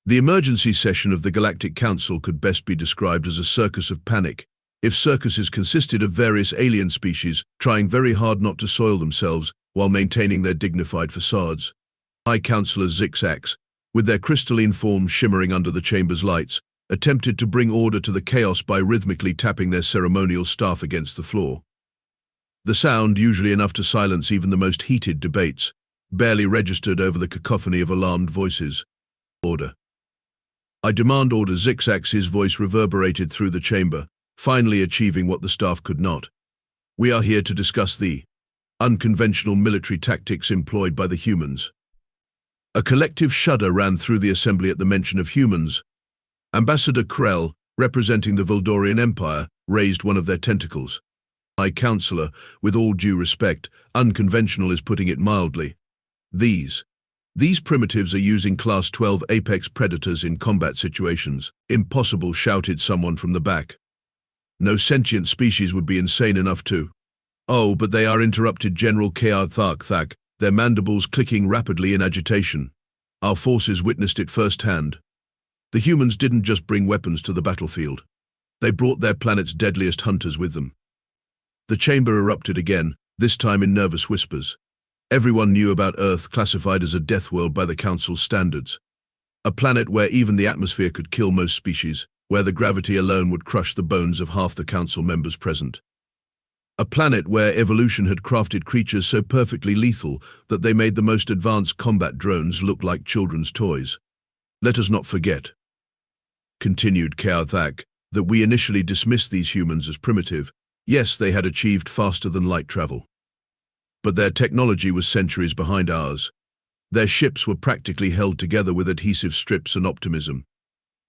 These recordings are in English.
The emergency session of the Galactic Council could best be described as a circus of panic, if circuses consisted of various alien species trying very hard not to soil themselves while maintaining their dignified facades. High Councillors Zigzags, with their crystalline forms shimmering under the chamber's lights, attempted to bring order to the chaos by rhythmically tapping their ceremonial staff against the floor. The sound, usually enough to silence even the most heated debates, barely registered over the cacophony of alarmed voices. Order. I demand order. Zigzags' voice reverberated through the chamber, finally achieving what the staff could not. We are here to discuss the unconventional military tactics employed by the humans. A collective shudder ran through the assembly at the mention of humans. Ambassador Krell, representing the Voldorian Empire, raised one of their tentacles. High Counselor, with all due respect, unconventional is putting it mildly. These primitives are using Class 12 apex predators in combat situations. Impossible, shouted someone from the back. No sentient species would be insane enough to. Oh, but they are, interrupted General Thak, their mandibles clicking rapidly in agitation. Our forces witnessed it firsthand. The humans didn't just bring weapons to the battlefield. They brought their planet's deadliest hunters with them. The chamber erupted again, this time in nervous whispers. Everyone knew about Earth, classified as a death world by the Council's standards. A planet where even the atmosphere could kill most species, where the gravity alone would crush the bones of half the Council members present. A planet where evolution had crafted creatures so perfectly lethal that they made the most advanced combat drones look like children's toys. Let us not forget, continued Thak, that we initially dismissed these humans as primitive. Yes, they had achieved faster-than-light travel. But their technology was centuries behind ours. Their ships were practically held together with adhesive strips and optimism.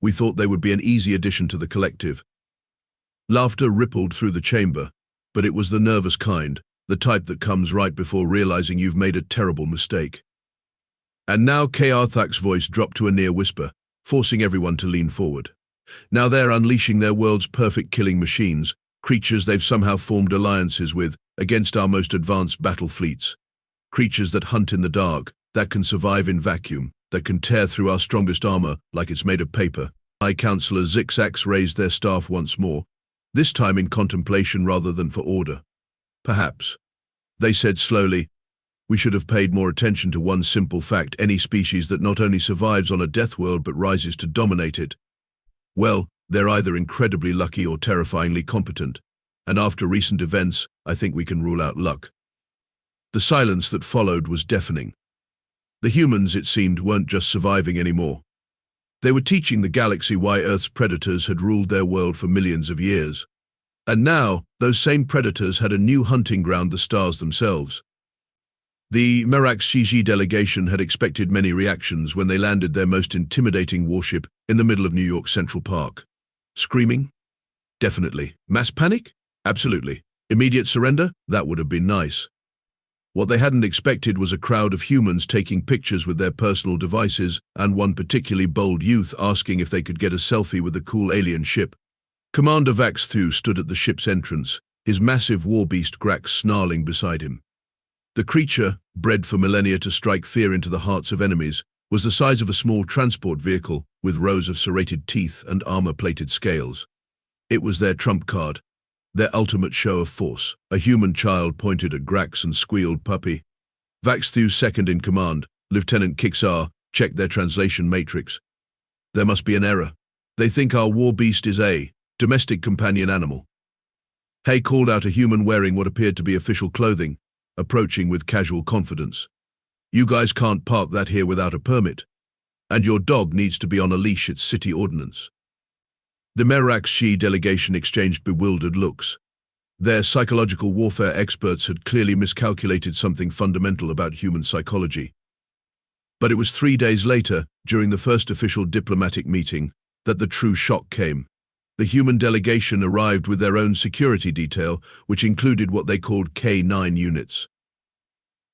We thought they would be an easy addition to the collective. Laughter rippled through the chamber, but it was the nervous kind, the type that comes right before realizing you've made a terrible mistake. And now Thak's voice dropped to a near whisper, forcing everyone to lean forward. Now they're unleashing their world's perfect killing machines, creatures they've somehow formed alliances with, against our most advanced battle fleets. Creatures that hunt in the dark, that can survive in vacuum, that can tear through our strongest armor like it's made of paper. High Counselor Zigzags raised their staff once more, this time in contemplation rather than for order. Perhaps, they said slowly, we should have paid more attention to one simple fact: any species that not only survives on a death world but rises to dominate it. Well, they're either incredibly lucky or terrifyingly competent, and after recent events, I think we can rule out luck. The silence that followed was deafening. The humans, it seemed, weren't just surviving anymore. They were teaching the galaxy why Earth's predators had ruled their world for millions of years. And now, those same predators had a new hunting ground: the stars themselves. The Merax delegation had expected many reactions when they landed their most intimidating warship in the middle of New York Central Park. Screaming? Definitely. Mass panic? Absolutely. Immediate surrender? That would have been nice. What they hadn't expected was a crowd of humans taking pictures with their personal devices, and one particularly bold youth asking if they could get a selfie with the cool alien ship. Commander Vax stood at the ship's entrance, his massive war beast Grax snarling beside him. The creature, bred for millennia to strike fear into the hearts of enemies, was the size of a small transport vehicle with rows of serrated teeth and armor-plated scales. It was their trump card, their ultimate show of force. A human child pointed at Grax and squealed, "Puppy." Vax second in command, Lieutenant Kixar, checked their translation matrix. There must be an error. They think our war beast is a domestic companion animal. Hay called out a human wearing what appeared to be official clothing, approaching with casual confidence. You guys can't park that here without a permit. And your dog needs to be on a leash, it's city ordinance. The Merax delegation exchanged bewildered looks. Their psychological warfare experts had clearly miscalculated something fundamental about human psychology. But it was 3 days later, during the first official diplomatic meeting, that the true shock came. The human delegation arrived with their own security detail, which included what they called K9 units.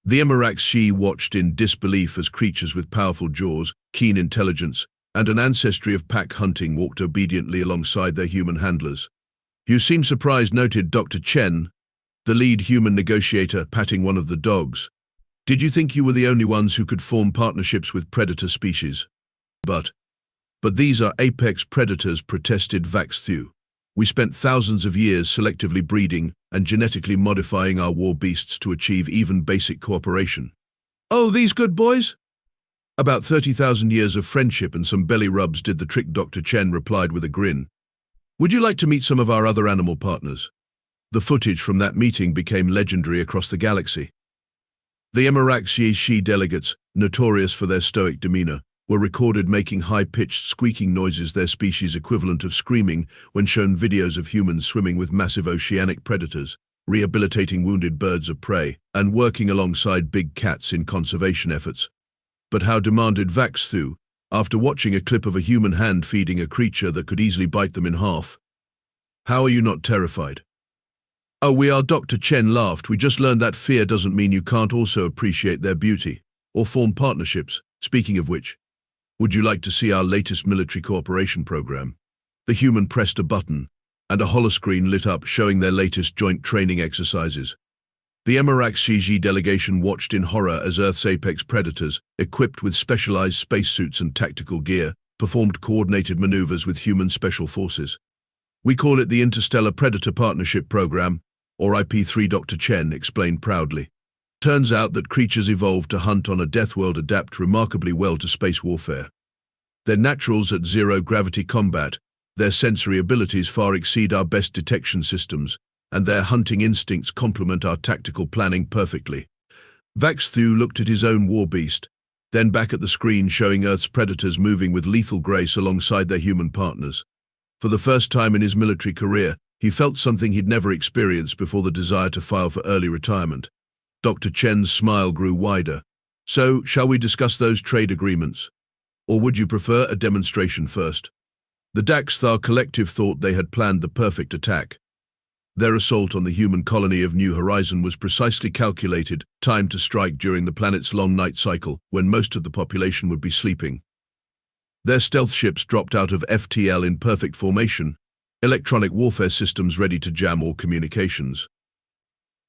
The Merax watched in disbelief as creatures with powerful jaws, keen intelligence, and an ancestry of pack hunting walked obediently alongside their human handlers. You seem surprised, noted Dr. Chen, the lead human negotiator, patting one of the dogs. Did you think you were the only ones who could form partnerships with predator species? But But these are apex predators, protested Vax-Thu. We spent thousands of years selectively breeding and genetically modifying our war beasts to achieve even basic cooperation. Oh, these good boys? About 30,000 years of friendship and some belly rubs did the trick, Dr. Chen replied with a grin. Would you like to meet some of our other animal partners? The footage from that meeting became legendary across the galaxy. The HFY delegates, notorious for their stoic demeanor, were recorded making high-pitched squeaking noises, their species equivalent of screaming, when shown videos of humans swimming with massive oceanic predators, rehabilitating wounded birds of prey, and working alongside big cats in conservation efforts. But how, demanded Vax-Thu, after watching a clip of a human hand feeding a creature that could easily bite them in half? How are you not terrified? Oh, we are, Dr. Chen laughed. We just learned that fear doesn't mean you can't also appreciate their beauty, or form partnerships. Speaking of which, would you like to see our latest military cooperation program? The human pressed a button, and a holoscreen lit up showing their latest joint training exercises. The HFY delegation watched in horror as Earth's apex predators, equipped with specialized spacesuits and tactical gear, performed coordinated maneuvers with human special forces. We call it the Interstellar Predator Partnership Program, or IP3, Dr. Chen explained proudly. Turns out that creatures evolved to hunt on a Deathworld adapt remarkably well to space warfare. They're naturals at zero-gravity combat, their sensory abilities far exceed our best detection systems, and their hunting instincts complement our tactical planning perfectly. Vax-Thu looked at his own war beast, then back at the screen showing Earth's predators moving with lethal grace alongside their human partners. For the first time in his military career, he felt something he'd never experienced before: the desire to file for early retirement. Dr. Chen's smile grew wider. So, shall we discuss those trade agreements? Or would you prefer a demonstration first? The Daxthar collective thought they had planned the perfect attack. Their assault on the human colony of New Horizon was precisely calculated, timed to strike during the planet's long night cycle, when most of the population would be sleeping. Their stealth ships dropped out of FTL in perfect formation, electronic warfare systems ready to jam all communications.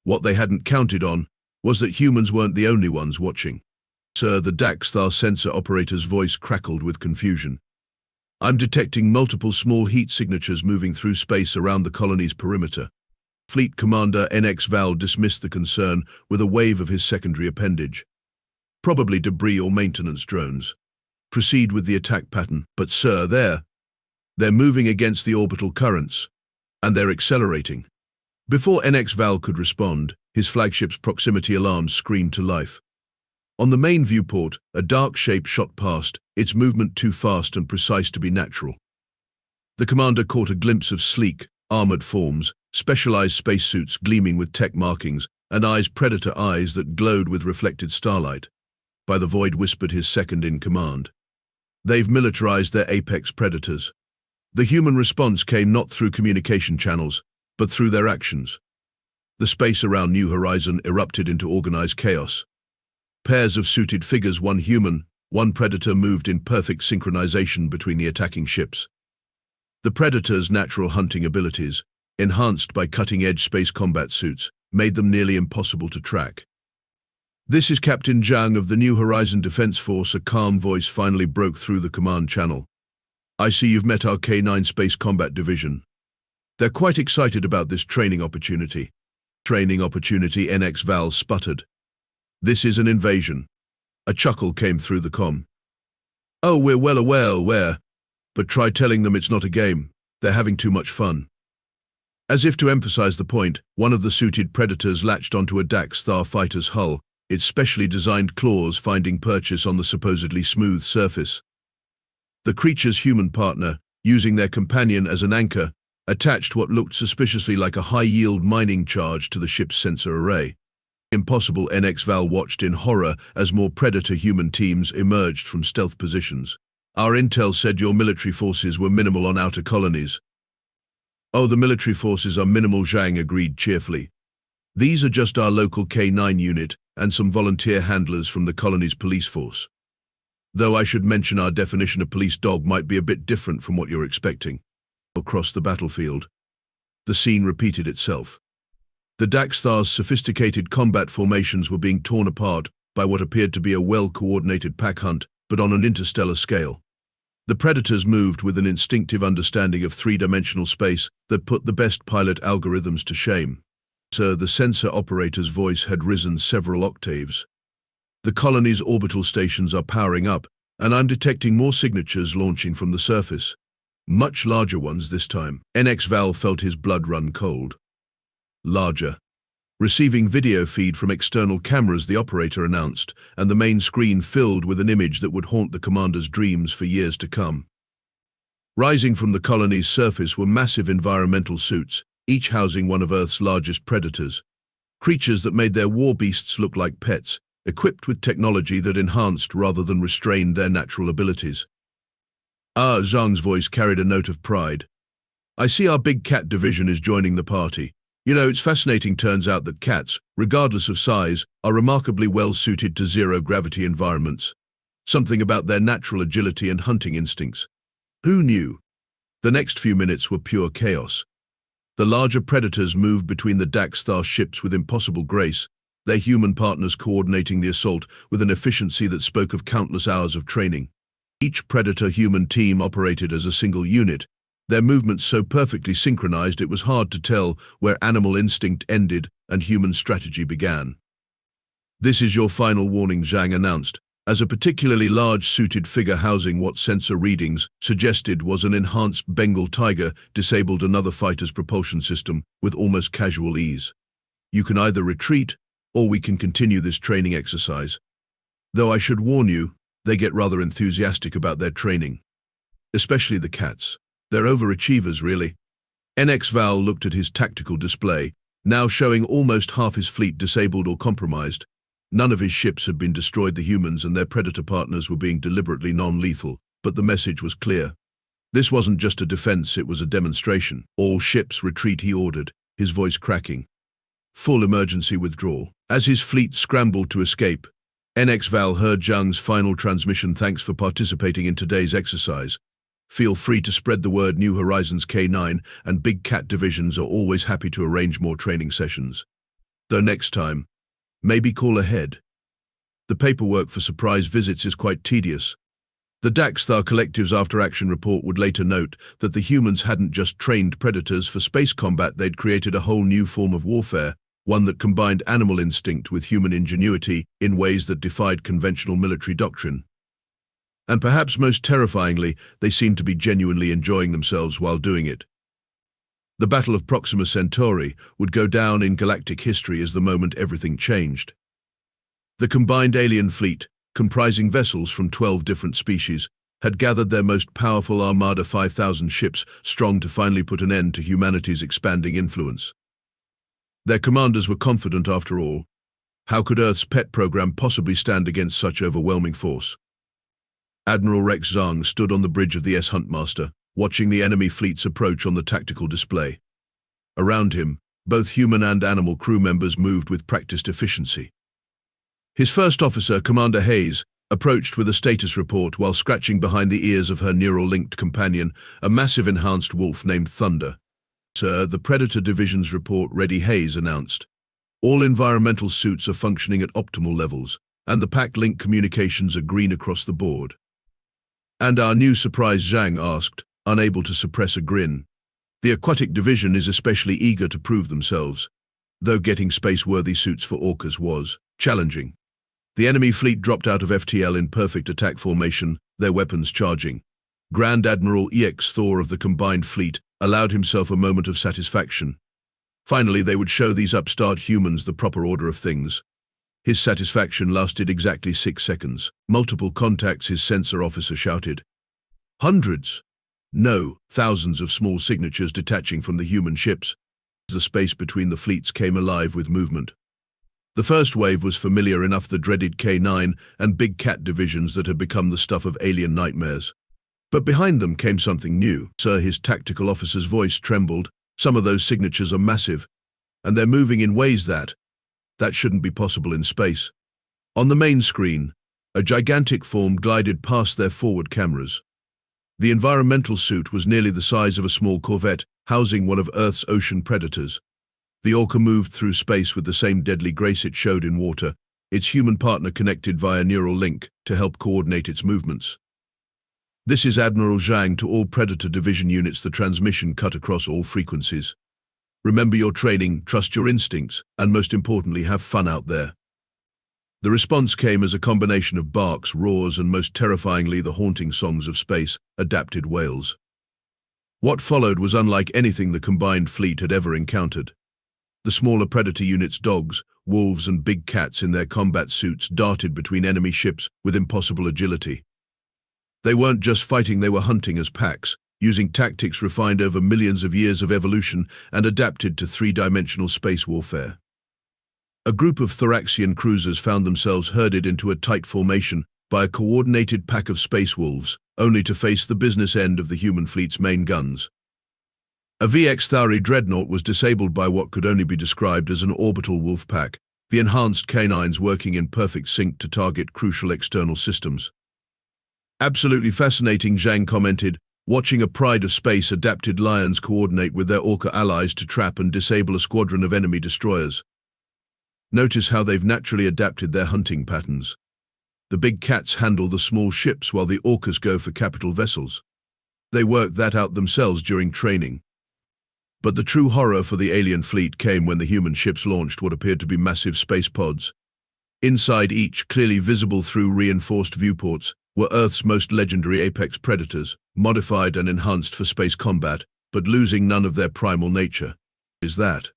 What they hadn't counted on was that humans weren't the only ones watching. Sir, the Daxthar sensor operator's voice crackled with confusion. I'm detecting multiple small heat signatures moving through space around the colony's perimeter. Fleet Commander NX Val dismissed the concern with a wave of his secondary appendage. Probably debris or maintenance drones. Proceed with the attack pattern. But sir, they're moving against the orbital currents, and they're accelerating. Before NX Val could respond, his flagship's proximity alarms screamed to life. On the main viewport, a dark shape shot past, its movement too fast and precise to be natural. The commander caught a glimpse of sleek, armored forms, specialized spacesuits gleaming with tech markings, and predator eyes that glowed with reflected starlight. By the void whispered his second-in-command. They've militarized their apex predators. The human response came not through communication channels, but through their actions. The space around New Horizon erupted into organized chaos. Pairs of suited figures, one human, one predator, moved in perfect synchronization between the attacking ships. The predator's natural hunting abilities, enhanced by cutting-edge space combat suits, made them nearly impossible to track. This is Captain Zhang of the New Horizon Defense Force. A calm voice finally broke through the command channel. I see you've met our K9 Space Combat Division. They're quite excited about this training opportunity. Training opportunity, NX Val sputtered. This is an invasion. A chuckle came through the comm. Oh, we're well aware, but try telling them it's not a game. They're having too much fun. As if to emphasize the point, one of the suited predators latched onto a Daxthar fighter's hull, its specially designed claws finding purchase on the supposedly smooth surface. The creature's human partner, using their companion as an anchor, attached what looked suspiciously like a high-yield mining charge to the ship's sensor array. Impossible, NX Val watched in horror as more predator-human teams emerged from stealth positions. Our intel said your military forces were minimal on outer colonies. Oh, the military forces are minimal, Zhang agreed cheerfully. These are just our local K9 unit and some volunteer handlers from the colony's police force. Though I should mention our definition of police dog might be a bit different from what you're expecting. Across the battlefield, the scene repeated itself. The Daxthar's sophisticated combat formations were being torn apart by what appeared to be a well-coordinated pack hunt, but on an interstellar scale. The Predators moved with an instinctive understanding of three-dimensional space that put the best pilot algorithms to shame. So the sensor operator's voice had risen several octaves. The colony's orbital stations are powering up, and I'm detecting more signatures launching from the surface. Much larger ones this time. NX-Val felt his blood run cold. Larger. Receiving video feed from external cameras, the operator announced, and the main screen filled with an image that would haunt the commander's dreams for years to come. Rising from the colony's surface were massive environmental suits, each housing one of Earth's largest predators. Creatures that made their war beasts look like pets, equipped with technology that enhanced rather than restrained their natural abilities. Zhang's voice carried a note of pride. I see our big cat division is joining the party. You know, it's fascinating, turns out that cats, regardless of size, are remarkably well suited to zero-gravity environments. Something about their natural agility and hunting instincts. Who knew? The next few minutes were pure chaos. The larger predators moved between the Deathstar ships with impossible grace, their human partners coordinating the assault with an efficiency that spoke of countless hours of training. Each predator-human team operated as a single unit, their movements so perfectly synchronized it was hard to tell where animal instinct ended and human strategy began. This is your final warning, Zhang announced, as a particularly large-suited figure housing what sensor readings suggested was an enhanced Bengal tiger disabled another fighter's propulsion system with almost casual ease. You can either retreat, or we can continue this training exercise. Though I should warn you, they get rather enthusiastic about their training. Especially the cats. They're overachievers, really. NX-Val looked at his tactical display, now showing almost half his fleet disabled or compromised. None of his ships had been destroyed. The humans and their predator partners were being deliberately non-lethal, but the message was clear. This wasn't just a defense, it was a demonstration. All ships retreat, he ordered, his voice cracking. Full emergency withdrawal. As his fleet scrambled to escape, NX-Val heard Zhang's final transmission. Thanks for participating in today's exercise. Feel free to spread the word. New Horizons K9 and Big Cat divisions are always happy to arrange more training sessions. Though next time, maybe call ahead. The paperwork for surprise visits is quite tedious. The Deathstar Collective's after-action report would later note that the humans hadn't just trained predators for space combat, they'd created a whole new form of warfare, one that combined animal instinct with human ingenuity in ways that defied conventional military doctrine. And perhaps most terrifyingly, they seemed to be genuinely enjoying themselves while doing it. The Battle of Proxima Centauri would go down in galactic history as the moment everything changed. The combined alien fleet, comprising vessels from 12 different species, had gathered their most powerful armada, 5,000 ships strong, to finally put an end to humanity's expanding influence. Their commanders were confident. After all, how could Earth's pet program possibly stand against such overwhelming force? Admiral Rex Zhang stood on the bridge of the S-Huntmaster, watching the enemy fleets approach on the tactical display. Around him, both human and animal crew members moved with practiced efficiency. His first officer, Commander Hayes, approached with a status report while scratching behind the ears of her neural-linked companion, a massive enhanced wolf named Thunder. Sir, the Predator Division's report ready, Hayes announced. All environmental suits are functioning at optimal levels, and the pack link communications are green across the board. And our new surprise, Zhang asked, unable to suppress a grin. The Aquatic Division is especially eager to prove themselves, though getting space-worthy suits for Orcas was challenging. The enemy fleet dropped out of FTL in perfect attack formation, their weapons charging. Grand Admiral EX Thor of the combined fleet allowed himself a moment of satisfaction. Finally, they would show these upstart humans the proper order of things. His satisfaction lasted exactly 6 seconds. Multiple contacts, his sensor officer shouted. Hundreds, no, thousands of small signatures detaching from the human ships. The space between the fleets came alive with movement. The first wave was familiar enough, the dreaded K9 and Big Cat divisions that had become the stuff of alien nightmares. But behind them came something new. Sir, his tactical officer's voice trembled. Some of those signatures are massive, and they're moving in ways that shouldn't be possible in space. On the main screen, a gigantic form glided past their forward cameras. The environmental suit was nearly the size of a small corvette, housing one of Earth's ocean predators. The Orca moved through space with the same deadly grace it showed in water, its human partner connected via neural link to help coordinate its movements. This is Admiral Zhang to all Predator Division units. The transmission cut across all frequencies. Remember your training, trust your instincts, and most importantly, have fun out there. The response came as a combination of barks, roars, and most terrifyingly, the haunting songs of space, adapted wails. What followed was unlike anything the combined fleet had ever encountered. The smaller Predator units, dogs, wolves, and big cats in their combat suits darted between enemy ships with impossible agility. They weren't just fighting, they were hunting as packs, using tactics refined over millions of years of evolution and adapted to three-dimensional space warfare. A group of Thoraxian cruisers found themselves herded into a tight formation by a coordinated pack of space wolves, only to face the business end of the human fleet's main guns. A VX Thauri dreadnought was disabled by what could only be described as an orbital wolf pack, the enhanced canines working in perfect sync to target crucial external systems. Absolutely fascinating, Zhang commented, watching a pride of space adapted lions coordinate with their Orca allies to trap and disable a squadron of enemy destroyers. Notice how they've naturally adapted their hunting patterns. The big cats handle the small ships while the Orcas go for capital vessels. They worked that out themselves during training. But the true horror for the alien fleet came when the human ships launched what appeared to be massive space pods. Inside each, clearly visible through reinforced viewports, were Earth's most legendary apex predators, modified and enhanced for space combat, but losing none of their primal nature. Is that?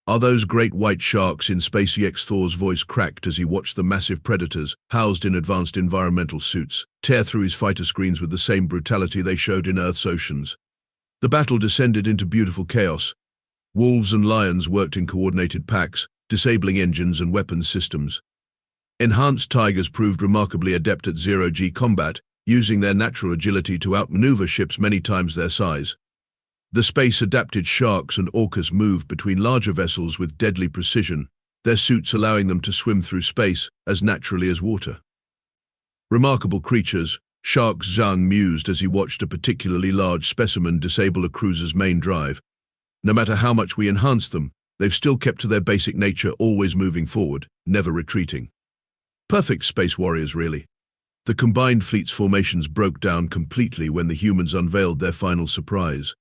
Are those great white sharks in space? Thor's voice cracked as he watched the massive predators, housed in advanced environmental suits, tear through his fighter screens with the same brutality they showed in Earth's oceans. The battle descended into beautiful chaos. Wolves and lions worked in coordinated packs, disabling engines and weapons systems. Enhanced tigers proved remarkably adept at zero-G combat, using their natural agility to outmaneuver ships many times their size. The space-adapted sharks and orcas moved between larger vessels with deadly precision, their suits allowing them to swim through space as naturally as water. Remarkable creatures, Shark Zhang mused as he watched a particularly large specimen disable a cruiser's main drive. No matter how much we enhance them, they've still kept to their basic nature, always moving forward, never retreating. Perfect space warriors, really. The combined fleet's formations broke down completely when the humans unveiled their final surprise.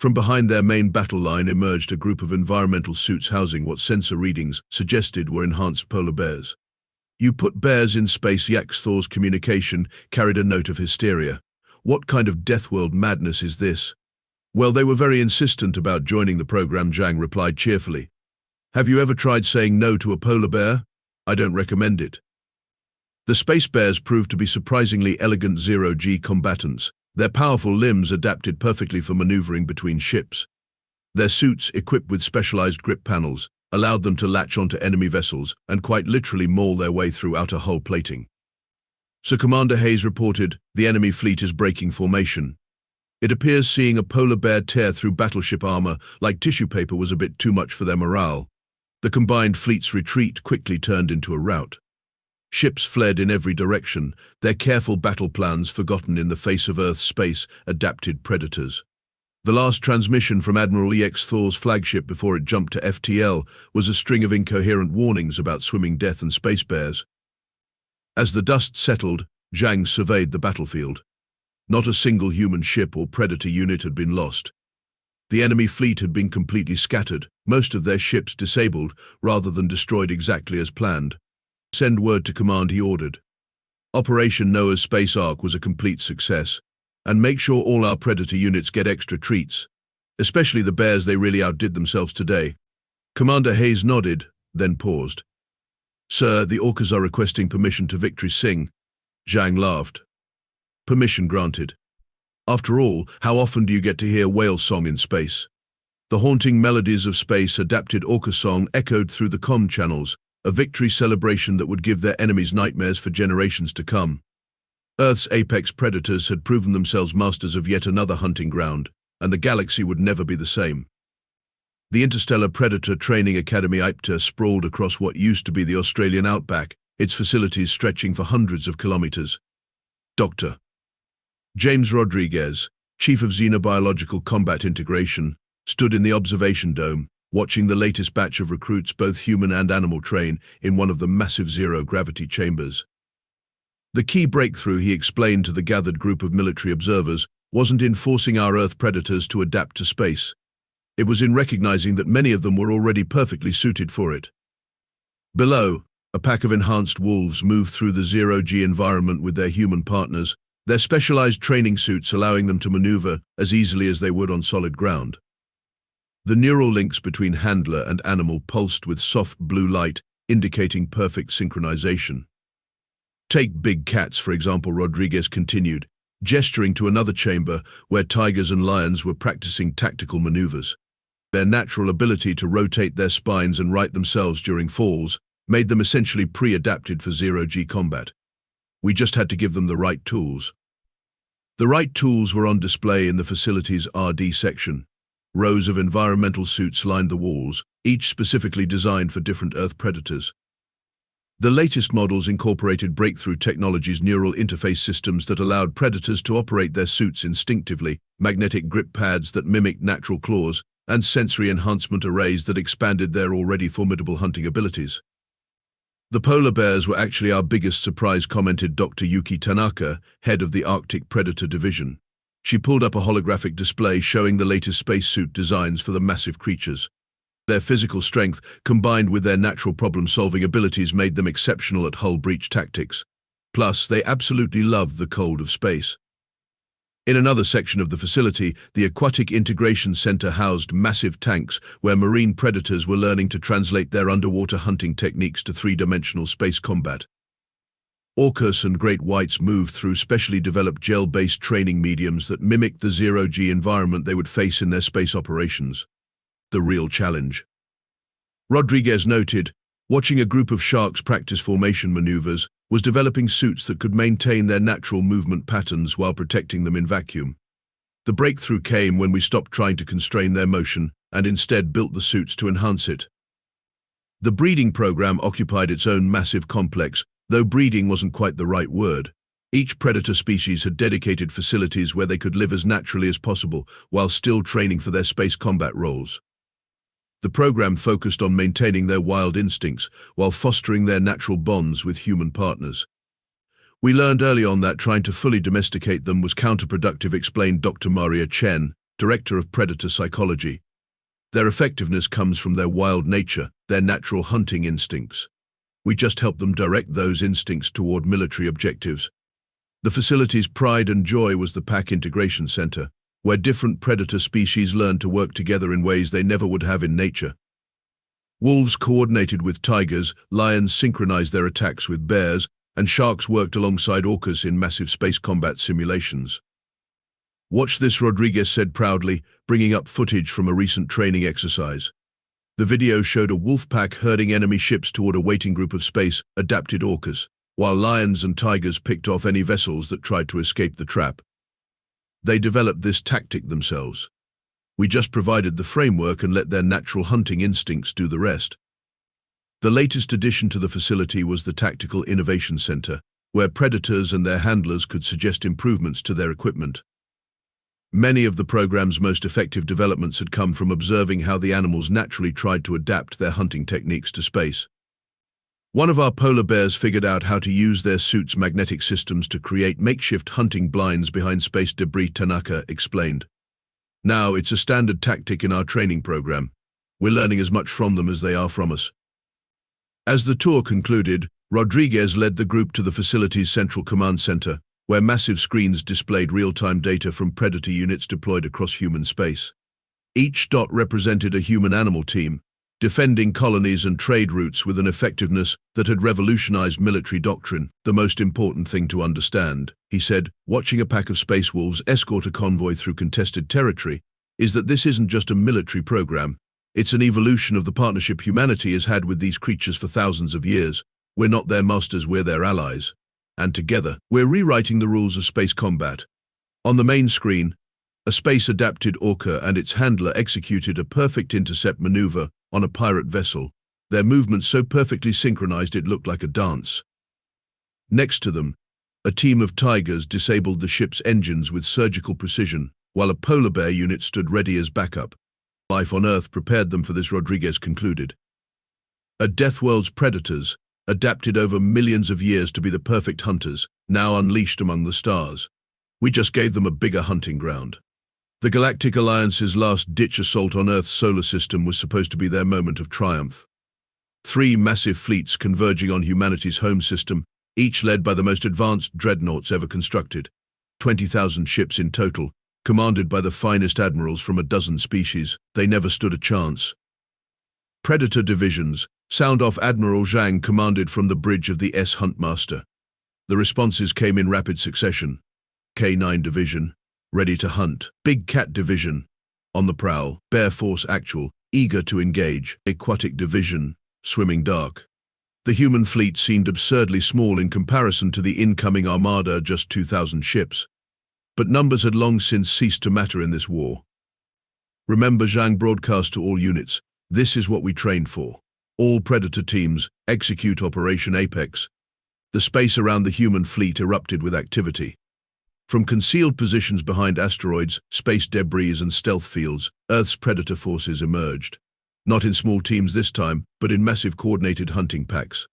From behind their main battle line emerged a group of environmental suits housing what sensor readings suggested were enhanced polar bears. You put bears in space? Thor's communication carried a note of hysteria. What kind of Deathworld madness is this? Well, they were very insistent about joining the program, Zhang replied cheerfully. Have you ever tried saying no to a polar bear? I don't recommend it. The space bears proved to be surprisingly elegant zero-G combatants, their powerful limbs adapted perfectly for maneuvering between ships. Their suits, equipped with specialized grip panels, allowed them to latch onto enemy vessels and quite literally maul their way through outer hull plating. So Commander Hayes reported, the enemy fleet is breaking formation. It appears seeing a polar bear tear through battleship armor like tissue paper was a bit too much for their morale. The combined fleet's retreat quickly turned into a rout. Ships fled in every direction, their careful battle plans forgotten in the face of Earth's space-adapted predators. The last transmission from Admiral Thor's flagship before it jumped to FTL was a string of incoherent warnings about swimming death and space bears. As the dust settled, Zhang surveyed the battlefield. Not a single human ship or predator unit had been lost. The enemy fleet had been completely scattered, most of their ships disabled rather than destroyed exactly as planned. Send word to command, he ordered. Operation Noah's Space Ark was a complete success. And make sure all our predator units get extra treats. Especially the bears, they really outdid themselves today. Commander Hayes nodded, then paused. Sir, the Orcas are requesting permission to victory sing. Zhang laughed. Permission granted. After all, how often do you get to hear whale song in space? The haunting melodies of space-adapted Orca song echoed through the comm channels, a victory celebration that would give their enemies nightmares for generations to come. Earth's apex predators had proven themselves masters of yet another hunting ground, and the galaxy would never be the same. The Interstellar Predator Training Academy IPTA sprawled across what used to be the Australian outback, its facilities stretching for hundreds of kilometers. Dr. James Rodriguez, Chief of Xenobiological Combat Integration, stood in the observation dome, watching the latest batch of recruits, both human and animal, train in one of the massive zero-gravity chambers. The key breakthrough, he explained to the gathered group of military observers, wasn't in forcing our Earth predators to adapt to space. It was in recognizing that many of them were already perfectly suited for it. Below, a pack of enhanced wolves moved through the zero-G environment with their human partners, their specialized training suits allowing them to maneuver as easily as they would on solid ground. The neural links between handler and animal pulsed with soft blue light, indicating perfect synchronization. Take big cats, for example, Rodriguez continued, gesturing to another chamber where tigers and lions were practicing tactical maneuvers. Their natural ability to rotate their spines and right themselves during falls made them essentially pre-adapted for zero-G combat. We just had to give them the right tools. The right tools were on display in the facility's RD section. Rows of environmental suits lined the walls, each specifically designed for different Earth predators. The latest models incorporated breakthrough technologies, neural interface systems that allowed predators to operate their suits instinctively, magnetic grip pads that mimicked natural claws, and sensory enhancement arrays that expanded their already formidable hunting abilities. The polar bears were actually our biggest surprise, commented Dr. Yuki Tanaka, head of the Arctic Predator Division. She pulled up a holographic display showing the latest spacesuit designs for the massive creatures. Their physical strength, combined with their natural problem-solving abilities, made them exceptional at hull breach tactics. Plus, they absolutely loved the cold of space. In another section of the facility, the Aquatic Integration Center housed massive tanks where marine predators were learning to translate their underwater hunting techniques to three-dimensional space combat. Orcas and great whites moved through specially developed gel-based training mediums that mimicked the zero-G environment they would face in their space operations. The real challenge. Rodriguez noted, watching a group of sharks practice formation maneuvers was developing suits that could maintain their natural movement patterns while protecting them in vacuum. The breakthrough came when we stopped trying to constrain their motion and instead built the suits to enhance it. The breeding program occupied its own massive complex, though breeding wasn't quite the right word. Each predator species had dedicated facilities where they could live as naturally as possible while still training for their space combat roles. The program focused on maintaining their wild instincts while fostering their natural bonds with human partners. We learned early on that trying to fully domesticate them was counterproductive, explained Dr. Maria Chen, director of predator psychology. Their effectiveness comes from their wild nature, their natural hunting instincts. We just help them direct those instincts toward military objectives. The facility's pride and joy was the Pack Integration Center, where different predator species learned to work together in ways they never would have in nature. Wolves coordinated with tigers, lions synchronized their attacks with bears, and sharks worked alongside orcas in massive space combat simulations. "Watch this," Rodriguez said proudly, bringing up footage from a recent training exercise. The video showed a wolf pack herding enemy ships toward a waiting group of space-adapted orcas, while lions and tigers picked off any vessels that tried to escape the trap. They developed this tactic themselves. We just provided the framework and let their natural hunting instincts do the rest. The latest addition to the facility was the Tactical Innovation Center, where predators and their handlers could suggest improvements to their equipment. Many of the program's most effective developments had come from observing how the animals naturally tried to adapt their hunting techniques to space. One of our polar bears figured out how to use their suit's magnetic systems to create makeshift hunting blinds behind space debris, Tanaka explained. Now, it's a standard tactic in our training program. We're learning as much from them as they are from us. As the tour concluded, Rodriguez led the group to the facility's central command center, where massive screens displayed real-time data from predator units deployed across human space. Each dot represented a human-animal team, defending colonies and trade routes with an effectiveness that had revolutionized military doctrine. "The most important thing to understand," he said, watching a pack of space wolves escort a convoy through contested territory, "is that this isn't just a military program. It's an evolution of the partnership humanity has had with these creatures for thousands of years. We're not their masters, we're their allies. And together, we're rewriting the rules of space combat." On the main screen, a space-adapted orca and its handler executed a perfect intercept maneuver on a pirate vessel, their movements so perfectly synchronized it looked like a dance. Next to them, a team of tigers disabled the ship's engines with surgical precision, while a polar bear unit stood ready as backup. Life on Earth prepared them for this, Rodriguez concluded. At Deathworld's predators, adapted over millions of years to be the perfect hunters, now unleashed among the stars. We just gave them a bigger hunting ground. The Galactic Alliance's last-ditch assault on Earth's solar system was supposed to be their moment of triumph. 3 massive fleets converging on humanity's home system, each led by the most advanced dreadnoughts ever constructed. 20,000 ships in total, commanded by the finest admirals from a dozen species. They never stood a chance. Predator divisions, sound off Admiral Zhang commanded from the bridge of the S Huntmaster. The responses came in rapid succession. K9 Division, ready to hunt. Big Cat Division, on the prowl. Bear Force Actual, eager to engage. Aquatic Division, swimming dark. The human fleet seemed absurdly small in comparison to the incoming armada, just 2,000 ships. But numbers had long since ceased to matter in this war. Remember, Zhang broadcast to all units, "This is what we trained for. All Predator teams, execute Operation Apex." The space around the human fleet erupted with activity. From concealed positions behind asteroids, space debris and stealth fields, Earth's Predator forces emerged. Not in small teams this time, but in massive coordinated hunting packs.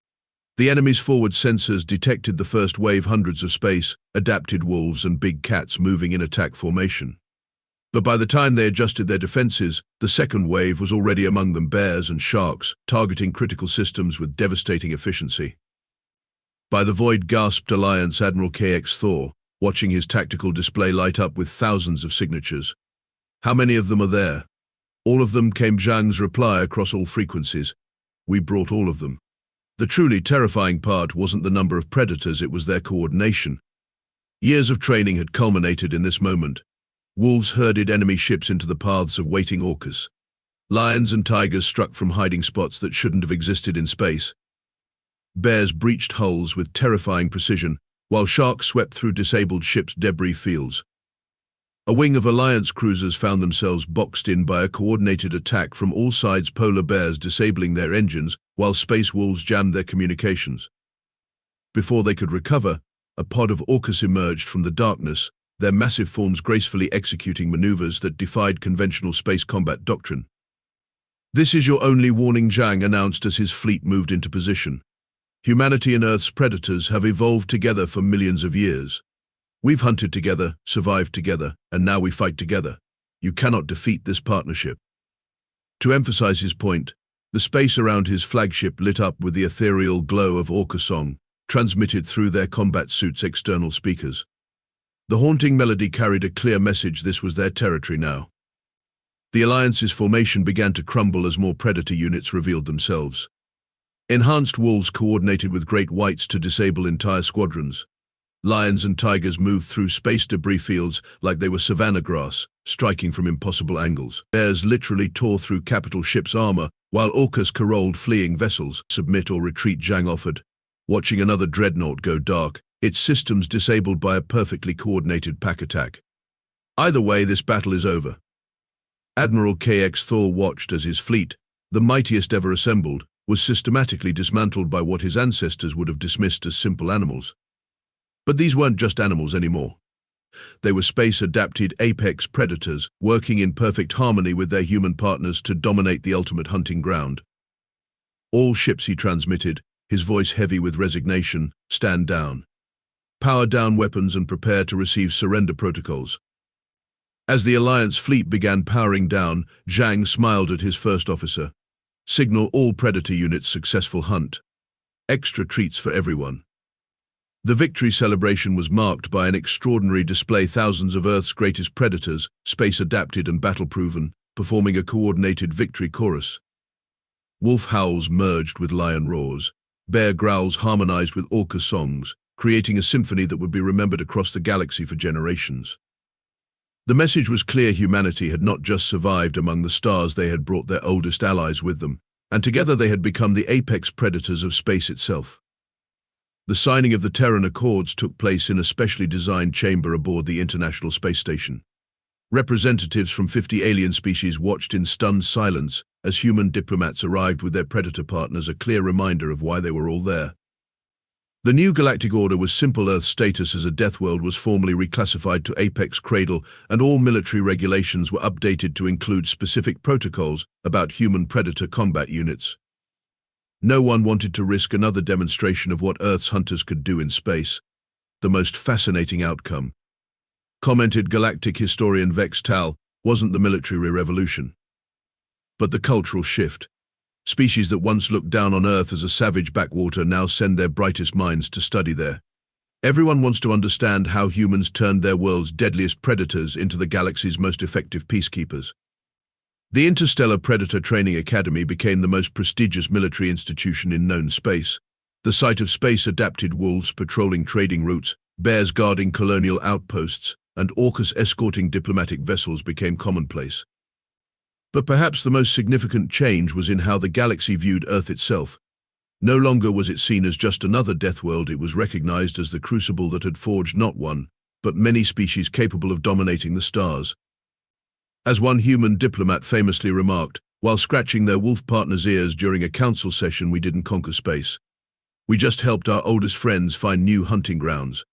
The enemy's forward sensors detected the first wave, hundreds of space-adapted wolves and big cats moving in attack formation. But by the time they adjusted their defenses, the second wave was already among them, bears and sharks, targeting critical systems with devastating efficiency. By the void, gasped Alliance Admiral KX Thor, watching his tactical display light up with thousands of signatures. "How many of them are there?" "All of them," came Zhang's reply across all frequencies. "We brought all of them." The truly terrifying part wasn't the number of predators, it was their coordination. Years of training had culminated in this moment. Wolves herded enemy ships into the paths of waiting Orcas. Lions and tigers struck from hiding spots that shouldn't have existed in space. Bears breached hulls with terrifying precision, while sharks swept through disabled ships' debris fields. A wing of Alliance cruisers found themselves boxed in by a coordinated attack from all sides, polar bears disabling their engines, while space wolves jammed their communications. Before they could recover, a pod of Orcas emerged from the darkness, their massive forms gracefully executing maneuvers that defied conventional space combat doctrine. "This is your only warning," Zhang announced as his fleet moved into position. "Humanity and Earth's predators have evolved together for millions of years. We've hunted together, survived together, and now we fight together. You cannot defeat this partnership." To emphasize his point, the space around his flagship lit up with the ethereal glow of Orca song, transmitted through their combat suits' external speakers. The haunting melody carried a clear message: this was their territory now. The Alliance's formation began to crumble as more Predator units revealed themselves. Enhanced wolves coordinated with great whites to disable entire squadrons. Lions and tigers moved through space debris fields like they were savanna grass, striking from impossible angles. Bears literally tore through capital ships' armor, while Orcas caroled fleeing vessels. "Submit or retreat," Zhang offered, watching another dreadnought go dark, its systems disabled by a perfectly coordinated pack attack. "Either way, this battle is over." Admiral KX Thor watched as his fleet, the mightiest ever assembled, was systematically dismantled by what his ancestors would have dismissed as simple animals. But these weren't just animals anymore. They were space-adapted apex predators, working in perfect harmony with their human partners to dominate the ultimate hunting ground. "All ships," he transmitted, his voice heavy with resignation, "stand down. Power down weapons and prepare to receive surrender protocols." As the Alliance fleet began powering down, Zhang smiled at his first officer. "Signal all Predator units, successful hunt. Extra treats for everyone." The victory celebration was marked by an extraordinary display. Thousands of Earth's greatest predators, space-adapted and battle-proven, performing a coordinated victory chorus. Wolf howls merged with lion roars. Bear growls harmonized with Orca songs, creating a symphony that would be remembered across the galaxy for generations. The message was clear: humanity had not just survived among the stars, they had brought their oldest allies with them, and together they had become the apex predators of space itself. The signing of the Terran Accords took place in a specially designed chamber aboard the International Space Station. Representatives from 50 alien species watched in stunned silence as human diplomats arrived with their predator partners, a clear reminder of why they were all there. The new galactic order was simple. Earth's status as a Deathworld was formally reclassified to Apex Cradle, and all military regulations were updated to include specific protocols about human predator combat units. No one wanted to risk another demonstration of what Earth's hunters could do in space. The most fascinating outcome, commented galactic historian Vex Tal, wasn't the military revolution, but the cultural shift. Species that once looked down on Earth as a savage backwater now send their brightest minds to study there. Everyone wants to understand how humans turned their world's deadliest predators into the galaxy's most effective peacekeepers. The Interstellar Predator Training Academy became the most prestigious military institution in known space. The sight of space-adapted wolves patrolling trading routes, bears guarding colonial outposts, and Orcas escorting diplomatic vessels became commonplace. But perhaps the most significant change was in how the galaxy viewed Earth itself. No longer was it seen as just another Deathworld, it was recognized as the crucible that had forged not one, but many species capable of dominating the stars. As one human diplomat famously remarked, while scratching their wolf partner's ears during a council session, we didn't conquer space. We just helped our oldest friends find new hunting grounds.